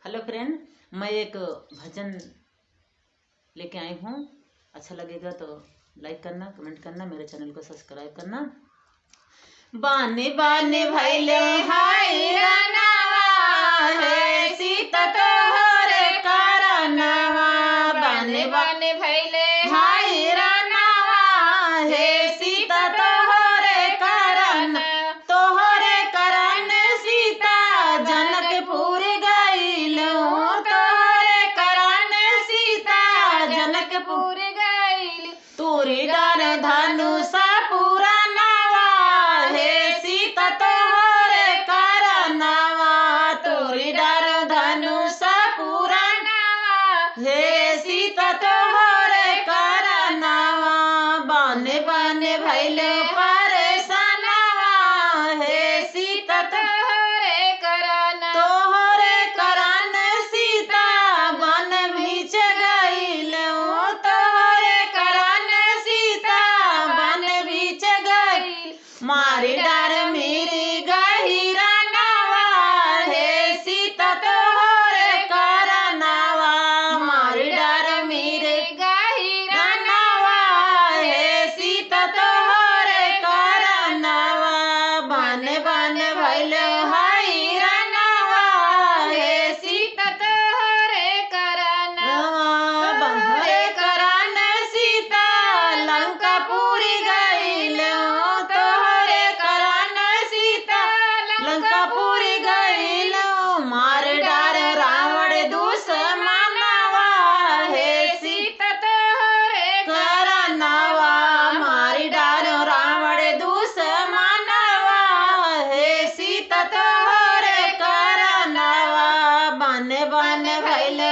Hello friend, मैं एक भजन लेके आई हूँ। अच्छा लगेगा तो लाइक करना, कमेंट करना, मेरे चैनल को सब्सक्राइब करना। बाने बाने भैले हाय रानावा है सीता तोहरे करनवा। बाने बाने भैले हाय रानावा है सीता तोहरे करन। तोहरे करन सीता जनकपुर गइलो। तोहरे करन सीता जनकपुर गइल। तोरे डार धनुषा पूरा नवा है सीता तोहरे करनवा। तोरे डार धनुषा पूरा नवा हे सीता तोहरे करनवा। बाने बाने भैले परेशानवा हे सीता तोहरे करन। तोहरे करन सीता बन बीच गइलो। तोहरे करन सीता बन बीच गइल। मारी डार मेरी गहिरा नवा हे सीता तोहरे करनवा। मारी डार मेरे गहिरा नवा हे सीता तोहरे करनवा। बाने बाने भैले हाय रानवा हे सीता तोहरे करनवा। तोहरे करन सीता लंकापुरी गइलो। तोहरे करन सीता लंकापुरी गइलो। मार डार रावण दुश्मनवा हे सीता तोहरे करनवा। मार डार रावण दुश्मनवा हे सीता तोहरे करनवा। बाने बाने भैले